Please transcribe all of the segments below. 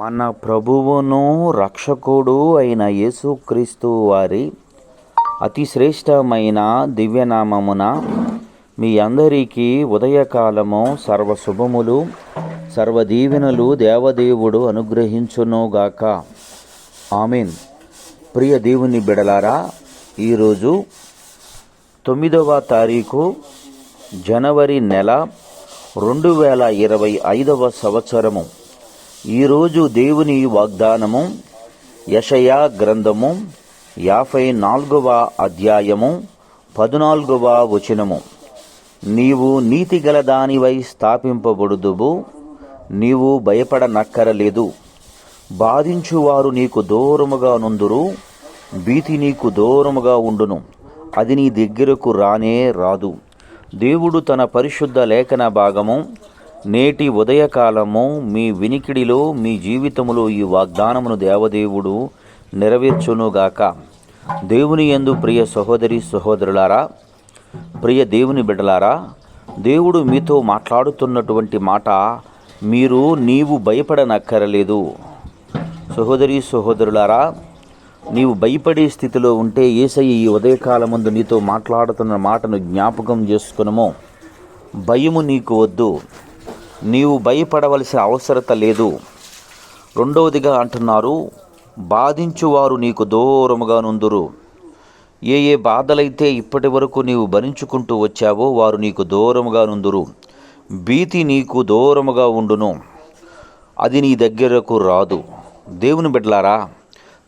మన ప్రభువును రక్షకుడు అయిన యేసుక్రీస్తు వారి అతి శ్రేష్టమైన దివ్యనామమున మీ అందరికీ ఉదయకాలము సర్వశుభములు సర్వదీవెనలు దేవదేవుడు అనుగ్రహించునుగాక. ఆమేన్. ప్రియ దేవుని బిడలారా, ఈరోజు 9వ తారీఖు జనవరి నెల 2025వ సంవత్సరము. ఈరోజు దేవుని వాగ్దానము యెషయా గ్రంథము 54వ అధ్యాయము 14వ వచనము. నీవు నీతిగల దానివై స్థాపింపబడుదువు, నీవు భయపడనక్కరలేదు. బాధించువారు నీకు దూరముగా నుందురు, భీతి నీకు దూరముగా ఉండును, అది నీ దగ్గరకు రానే రాదు. దేవుడు తన పరిశుద్ధ లేఖన భాగము నేటి ఉదయకాలము మీ వినికిడిలో, మీ జీవితములో ఈ వాగ్దానమును దేవదేవుడు నెరవేర్చునుగాక. దేవుని యందు ప్రియ సహోదరి సహోదరులారా, ప్రియ దేవుని బిడ్డలారా, దేవుడు మీతో మాట్లాడుతున్నటువంటి మాట, నీవు భయపడనక్కరలేదు. సహోదరి సహోదరులారా, నీవు భయపడే స్థితిలో ఉంటే యేసయ్య ఈ ఉదయకాలమందు నీతో మాట్లాడుతున్న మాటను జ్ఞాపకం చేసుకునము. భయము నీకు వద్దు, నీవు భయపడవలసిన అవసరత లేదు. రెండవదిగా అంటున్నారు, బాధించువారు నీకు దూరముగా నుందురు. ఏ బాధలైతే ఇప్పటి వరకు నీవు భరించుకుంటూ వచ్చావో వారు నీకు దూరముగా నుందురు. భీతి నీకు దూరముగా ఉండును, అది నీ దగ్గరకు రాదు. దేవుని బిడ్డలారా,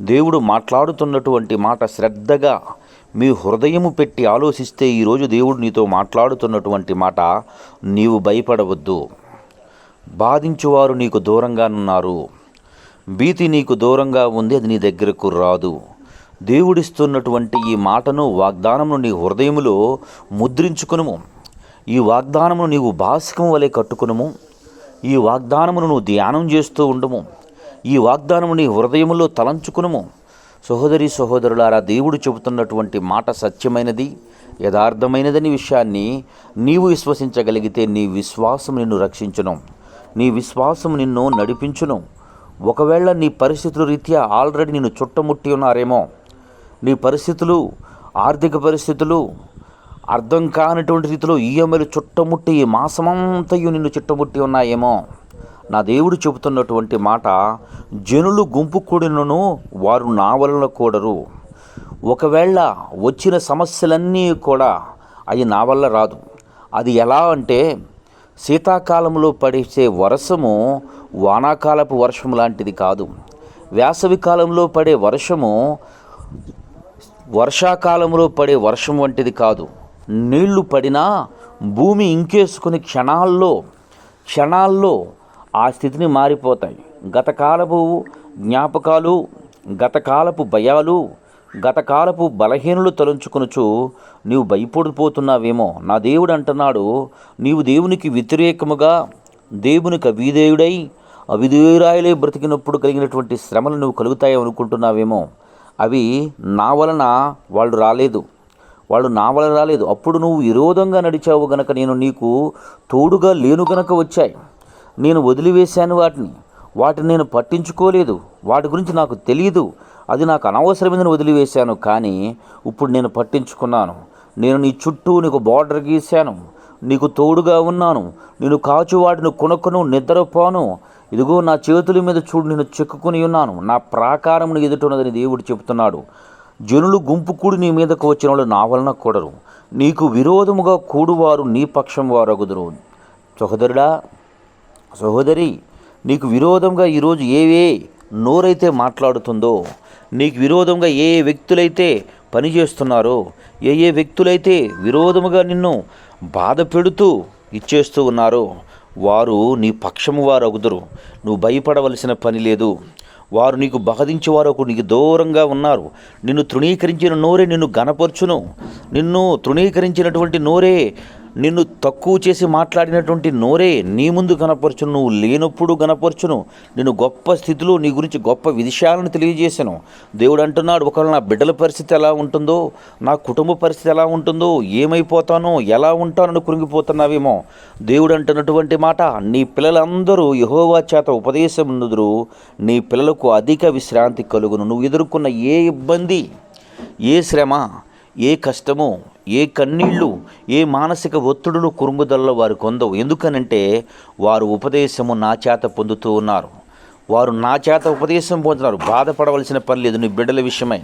దేవుడు మాట్లాడుతున్నటువంటి మాట శ్రద్ధగా మీ హృదయము పెట్టి ఆలోచిస్తే ఈరోజు దేవుడు నీతో మాట్లాడుతున్నటువంటి మాట, నీవు భయపడవద్దు. బాధించువారు నీకు దూరంగా ఉన్నారు, భీతి నీకు దూరంగా ఉంది, అది నీ దగ్గరకు రాదు. దేవుడిస్తున్నటువంటి ఈ మాటను, వాగ్దానమును నీ హృదయములో ముద్రించుకునుము. ఈ వాగ్దానమును నీవు భాస్కము వలె కట్టుకునుము. ఈ వాగ్దానమును నువ్వు ధ్యానం చేస్తూ ఉండము. ఈ వాగ్దానము నీ హృదయములో తలంచుకునుము. సహోదరి సహోదరులారా, దేవుడు చెబుతున్నటువంటి మాట సత్యమైనది, యథార్థమైనదని విషయాన్ని నీవు విశ్వసించగలిగితే నీ విశ్వాసం నిన్ను రక్షించును, నీ విశ్వాసం నిన్ను నడిపించును. ఒకవేళ నీ పరిస్థితుల రీత్యా ఆల్రెడీ నిన్ను చుట్టముట్టి ఉన్నారేమో, నీ పరిస్థితులు, ఆర్థిక పరిస్థితులు అర్థం కానటువంటి రీతిలో ఈఎంఐలు చుట్టముట్టి ఈ మాసమంతయు నిన్ను చుట్టముట్టి ఉన్నాయేమో, నా దేవుడు చెబుతున్నటువంటి మాట, జనులు గుంపు కూడినను వారు నా వలన కూడరు. ఒకవేళ వచ్చిన సమస్యలన్నీ కూడా అవి నా వల్ల రాదు. అది ఎలా అంటే, శీతాకాలంలో పడే వర్షము వానాకాలపు వర్షం లాంటిది కాదు. వేసవి కాలంలో పడే వర్షము వర్షాకాలంలో పడే వర్షం వంటిది కాదు. నీళ్లు పడినా భూమి ఇంకేసుకుని క్షణాల్లో ఆ స్థితిని మారిపోతాయి. గతకాలపు జ్ఞాపకాలు, గతకాలపు భయాలు, గతకాలపు బలహీనులు తలంచుకొనుచు నీవు భయపడిపోతున్నావేమో. నా దేవుడు అంటున్నాడు, నీవు దేవునికి వ్యతిరేకముగా, దేవునికి అవిధేయుడై అవిధేయురాయలే బ్రతికినప్పుడు కలిగినటువంటి శ్రమలు నువ్వు కలుగుతాయో అనుకుంటున్నావేమో. అవి నా వలన వాళ్ళు రాలేదు, నా వలన రాలేదు. అప్పుడు నువ్వు విరోధంగా నడిచావు గనక నేను నీకు తోడుగా లేను గనక వచ్చాయి. నేను వదిలివేశాను వాటిని నేను పట్టించుకోలేదు, వాటి గురించి నాకు తెలియదు, అది నాకు అనవసరమైందని వదిలివేశాను. కానీ ఇప్పుడు నేను పట్టించుకున్నాను. నేను నీ చుట్టూ నీకు బార్డర్ గీశాను, నీకు తోడుగా ఉన్నాను. నేను కాచువాడిని కొనుక్కును, నిద్రపోను. ఇదిగో నా చేతుల మీద చూడు, నేను చెక్కుకుని ఉన్నాను, నా ప్రాకారమును ఎదుటున్నదని దేవుడు చెబుతున్నాడు. జనులు గుంపు కూడి నీ మీదకు వచ్చిన వాళ్ళు నా వలన కూడరు, నీకు విరోధముగా కూడువారు నీ పక్షం వారగుదురు. సహోదరుడా, సహోదరి, నీకు విరోధంగా ఈరోజు నోరైతే మాట్లాడుతుందో, నీకు విరోధంగా ఏ వ్యక్తులైతే పనిచేస్తున్నారో, ఏ వ్యక్తులైతే విరోధముగా నిన్ను బాధ పెడుతూ ఇచ్చేస్తూ ఉన్నారో వారు నీ పక్షము వారు అగుదురు. నువ్వు భయపడవలసిన పని లేదు. వారు నీకు బాధించే వారు నీకు దూరంగా ఉన్నారు. నిన్ను తృణీకరించిన నోరే నిన్ను గణపరచును. నిన్ను తృణీకరించినటువంటి నోరే నిన్ను తక్కువ చేసి మాట్లాడినటువంటి నోరే నీ ముందు కనపరచును, నువ్వు లేనప్పుడు కనపరచును. నిన్ను గొప్ప స్థితిలో నీ గురించి గొప్ప విషయాలను తెలియజేశాను. దేవుడు అంటున్నాడు, ఒకవేళ నా బిడ్డల పరిస్థితి ఎలా ఉంటుందో, నా కుటుంబ పరిస్థితి ఎలా ఉంటుందో, ఏమైపోతానో, ఎలా ఉంటానని కృంగిపోతున్నావేమో, దేవుడు అంటున్నటువంటి మాట, నీ పిల్లలందరూ యెహోవా చేత ఉపదేశం నొందుదురు, నీ పిల్లలకు అధిక విశ్రాంతి కలుగును. నువ్వు ఎదుర్కొన్న ఏ ఇబ్బంది, ఏ శ్రమ, ఏ కష్టము, ఏ కన్నీళ్ళు, ఏ మానసిక ఒత్తిడులు, కురుంగుదలలో వారు కొందవు. ఎందుకనంటే వారు ఉపదేశము నా చేత పొందుతూ ఉన్నారు. వారు నా చేత ఉపదేశం పొందుతున్నారు. బాధపడవలసిన పని లేదు. నీ బిడ్డల విషయమై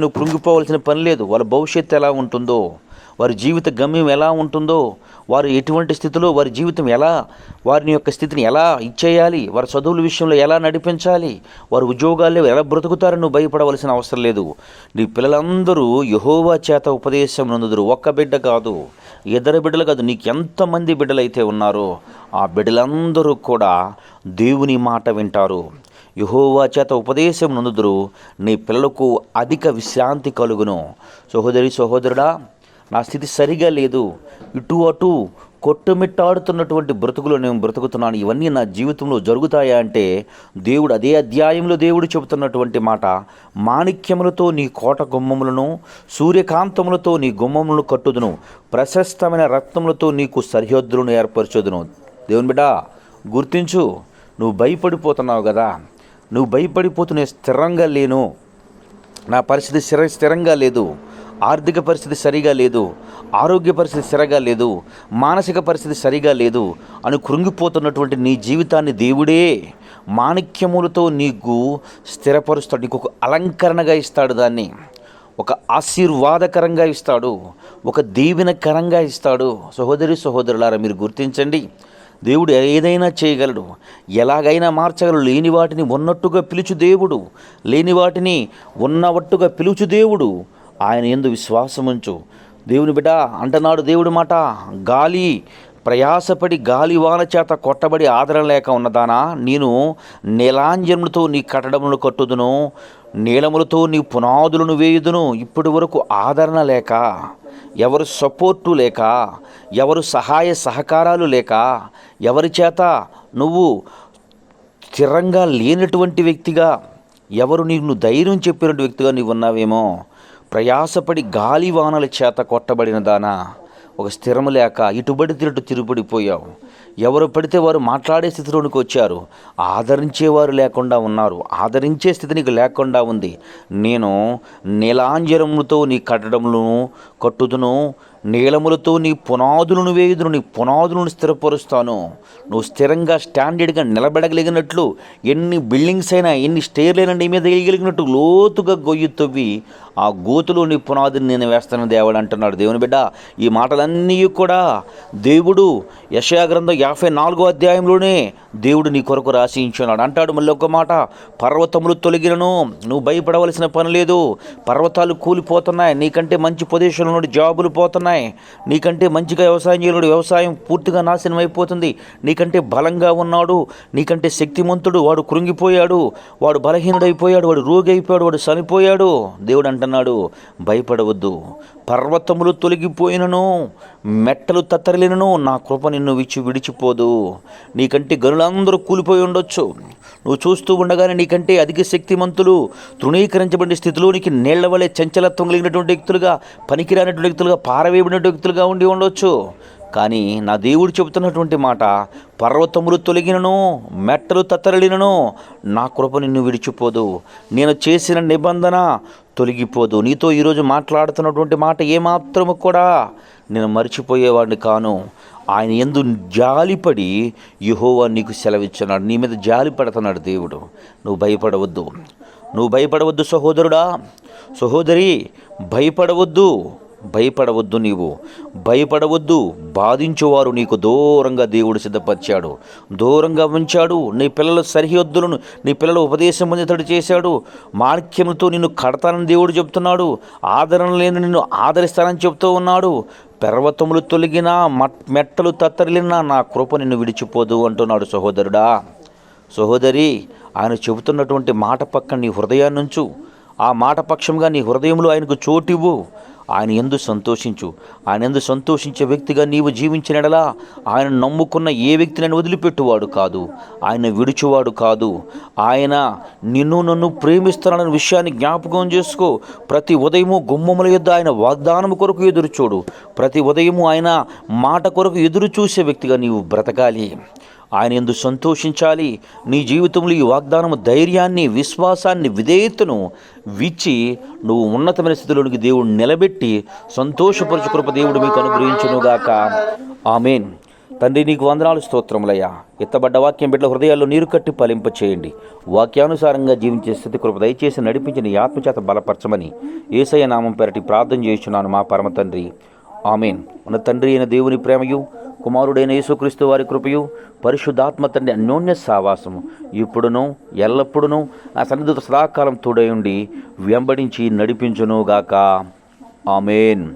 నువ్వు కృంగిపోవలసిన పని లేదు. వాళ్ళ భవిష్యత్తు ఎలా ఉంటుందో, వారి జీవిత గమ్యం ఎలా ఉంటుందో, వారు ఎటువంటి స్థితిలో, వారి జీవితం ఎలా, వారి యొక్క స్థితిని ఎలా ఇచ్చేయాలి, వారి చదువుల విషయంలో ఎలా నడిపించాలి, వారి ఉద్యోగాల్లో ఎలా బ్రతుకుతారని నువ్వు భయపడవలసిన అవసరం లేదు. నీ పిల్లలందరూ యెహోవా చేత ఉపదేశం నొందుదురు. ఒక్క బిడ్డ కాదు, ఇద్దరు బిడ్డలు కాదు, నీకు ఎంతమంది బిడ్డలైతే ఉన్నారో ఆ బిడ్డలందరూ కూడా దేవుని మాట వింటారు. యెహోవా చేత ఉపదేశం నొందుదురు, నీ పిల్లలకు అధిక విశ్రాంతి కలుగును. సహోదరి సహోదరుడా, నా స్థితి సరిగా లేదు, ఇటు అటు కొట్టుమిట్టాడుతున్నటువంటి బ్రతుకులో నేను బ్రతుకుతున్నాను, ఇవన్నీ నా జీవితంలో జరుగుతాయా అంటే, దేవుడు అదే అధ్యాయంలో దేవుడు చెబుతున్నటువంటి మాట, మాణిక్యములతో నీ కోట గుమ్మములను, సూర్యకాంతములతో నీ గుమ్మములను కట్టుదును, ప్రశస్తమైన రత్నములతో నీకు సరిహద్దులను ఏర్పరచుదును. దేవుని బిడ్డ గుర్తించు, నువ్వు భయపడిపోతున్నావు కదా, నువ్వు భయపడిపోతూ నేను స్థిరంగా లేను, నా పరిస్థితి స్థిరంగా లేదు, ఆర్థిక పరిస్థితి సరిగా లేదు, ఆరోగ్య పరిస్థితి సరిగా లేదు, మానసిక పరిస్థితి సరిగా లేదు అని కృంగిపోతున్నటువంటి నీ జీవితాన్ని దేవుడే మాణిక్యములతో నీకు స్థిరపరుస్తాడు. నీకు ఒక అలంకరణగా ఇస్తాడు, దాన్ని ఒక ఆశీర్వాదకరంగా ఇస్తాడు, ఒక దీవెనకరంగా ఇస్తాడు. సహోదరి సహోదరులారా, మీరు గుర్తించండి, దేవుడు ఏదైనా చేయగలడు, ఎలాగైనా మార్చగలడు. లేని వాటిని ఉన్నట్టుగా పిలుచు దేవుడు, లేని వాటిని ఉన్నవట్టుగా పిలుచు దేవుడు. ఆయన యందు విశ్వాసముంచు. దేవుని బిడ్డ అంటున్నాడు దేవుడి మాట, గాలి ప్రయాసపడి గాలి వాన చేత కొట్టబడి ఆదరణ లేక ఉన్నదానా, నేను నీలాంజనములతో నీ కట్టడములను కట్టుదును, నీలములతో నీ పునాదులను వేయుదును. ఇప్పటి వరకు ఆదరణ లేక, ఎవరు సపోర్టు లేక, ఎవరు సహాయ సహకారాలు లేక, ఎవరి చేత నువ్వు స్థిరంగా లేనటువంటి వ్యక్తిగా, ఎవరు నీకు ధైర్యం చెప్పినటువంటి వ్యక్తిగా నీవు ఉన్నావేమో, ప్రయాసపడి గాలి వానల చేత కొట్టబడిన దానా, ఒక స్థిరము లేక ఇటుబడితినట్టు తిరుగుబడిపోయావు. ఎవరు పడితే వారు మాట్లాడే స్థితిలోనికి వచ్చారు, ఆదరించేవారు లేకుండా ఉన్నారు, ఆదరించే స్థితి నీకు లేకుండా ఉంది. నేను నీలాంజనములతో నీ కట్టడములను కట్టుదును, నీలములతో నీ పునాదులను వేయుదును, నీ పునాదులను స్థిరపరుస్తాను. నువ్వు స్థిరంగా స్టాండర్డ్గా నిలబడగలిగినట్లు, ఎన్ని బిల్డింగ్స్ అయినా, ఎన్ని స్టేర్లైనా నీ మీద వేయగలిగినట్టు లోతుగా గొయ్యి తవ్వి ఆ గోతులో నీ పునాదిని నేను వేస్తాను దేవుడు అంటున్నాడు. దేవుని బిడ్డ, ఈ మాటలన్నీ కూడా దేవుడు యెషయా గ్రంథం 54వ అధ్యాయంలోనే దేవుడు నీ కొరకు రాసించున్నాడు. అంటాడు మళ్ళీ ఒక మాట, పర్వతములు తొలగినను, నువ్వు భయపడవలసిన పని లేదు. పర్వతాలు కూలిపోతున్నాయి, నీకంటే మంచి పొజిషన్లో నుండి జాబులు పోతున్నాయి, నీకంటే మంచిగా వ్యవసాయం చేయలేడు, వ్యవసాయం పూర్తిగా నాశనం అయిపోతుంది. నీకంటే బలంగా ఉన్నాడు, నీకంటే శక్తిమంతుడు, వాడు కృంగిపోయాడు, వాడు బలహీనుడైపోయాడు, వాడు రోగి అయిపోయాడు, వాడు చనిపోయాడు. దేవుడు అంటున్నాడు, భయపడవద్దు. పర్వతములు తొలగిపోయినను, మెట్టలు తత్తరిలినను, నా కృప నిన్ను విడిచిపోదు. నీకంటే గనులందరూ కూలిపోయి ఉండొచ్చు, నువ్వు చూస్తూ ఉండగానే నీకంటే అధిక శక్తిమంతులు తృణీకరించబడిన స్థితిలోనికి నీళ్ల వలె చంచలత్వం కలిగినటువంటి వ్యక్తులుగా, పనికిరానటువంటి వ్యక్తులుగా, పారవేయబడినటువంటి వ్యక్తులుగా ఉండి ఉండొచ్చు. కానీ నా దేవుడు చెబుతున్నటువంటి మాట, పర్వతములు తొలగినను, మెట్టలు తత్తరిలినను, నా కృప నిన్ను విడిచిపోదు, నేను చేసిన నిబంధన తొలగిపోదు. నీతో ఈరోజు మాట్లాడుతున్నటువంటి మాట ఏమాత్రము కూడా నేను మర్చిపోయేవాడిని కాను. ఆయన యందు జాలిపడి యెహోవా నీకు సెలవిచ్చున్నాడు, నీ మీద జాలి పడుతున్నాడు దేవుడు. నువ్వు భయపడవద్దు, నువ్వు భయపడవద్దు సహోదరుడా, సహోదరి, భయపడవద్దు, భయపడవద్దు, నీవు భయపడవద్దు. బాధించేవారు నీకు దూరంగా దేవుడు సిద్ధపరిచాడు, దూరంగా ఉంచాడు. నీ పిల్లల సరిహద్దులను, నీ పిల్లల ఉపదేశం పొందేటట్టు చేశాడు. మాణిక్యములతో నిన్ను కడతానని దేవుడు చెప్తున్నాడు, ఆదరణ లేని నిన్ను ఆదరిస్తానని చెప్తూ ఉన్నాడు. పర్వతములు తొలగినా, మెట్టలు తత్తరిలినా, నా కృప నిన్ను విడిచిపోదు అంటున్నాడు. సహోదరుడా, సహోదరి, ఆయన చెబుతున్నటువంటి మాట పక్కన నీ హృదయాన్నుంచు, ఆ మాట పక్షంగా నీ హృదయంలో ఆయనకు చోటివ్వు. ఆయన యందు సంతోషించు. ఆయన యందు సంతోషించే వ్యక్తిగా నీవు జీవించిన ఎడలా ఆయన నమ్ముకున్న ఏ వ్యక్తిని వదిలిపెట్టువాడు కాదు, ఆయన విడుచువాడు కాదు. ఆయన నిన్ను నన్ను ప్రేమిస్తున్నాడన్న విషయాన్ని జ్ఞాపకం చేసుకో. ప్రతి ఉదయము గుమ్మముల యొద్ద ఆయన వాగ్దానము కొరకు ఎదురుచూడు. ప్రతి ఉదయము ఆయన మాట కొరకు ఎదురు చూసే వ్యక్తిగా నీవు బ్రతకాలి. ఆయన యందు సంతోషించాలి. నీ జీవితంలో ఈ వాగ్దానము ధైర్యాన్ని, విశ్వాసాన్ని, విధేయతను విచ్చి నువ్వు ఉన్నతమైన స్థితిలోనికి దేవుడు నిలబెట్టి సంతోషపరచు కృప దేవుడు మీకు అనుగ్రహించునుగాక. ఆమేన్. తండ్రి, నీకు వందనాలు, స్తోత్రములయ్యా. ఎత్తబడ్డ వాక్యం బిడ్డల హృదయాల్లో నీరు కట్టి ఫలింప చేయండి. వాక్యానుసారంగా జీవించే స్థితి కృప దయచేసి నడిపించి నీ ఆత్మచేత బలపరచమని యేసయ్య నామం పేరటి ప్రార్థన చేస్తున్నాను మా పరమ తండ్రి. ఆమేన్. మన తండ్రి అయిన దేవుని ప్రేమయు, కుమారుడైన యేసుక్రీస్తు వారి కృపయు, పరిశుద్ధాత్మ తండ్రి అన్యోన్య సావాసము ఇప్పుడును ఎల్లప్పుడూ ఆ సన్నిధితో సదాకాలం తోడై ఉండి వెంబడించి నడిపించునుగాక. ఆమేన్.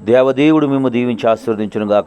దేవదేవుడు మిమ్ము దీవించి ఆశీర్వదించునుగాక.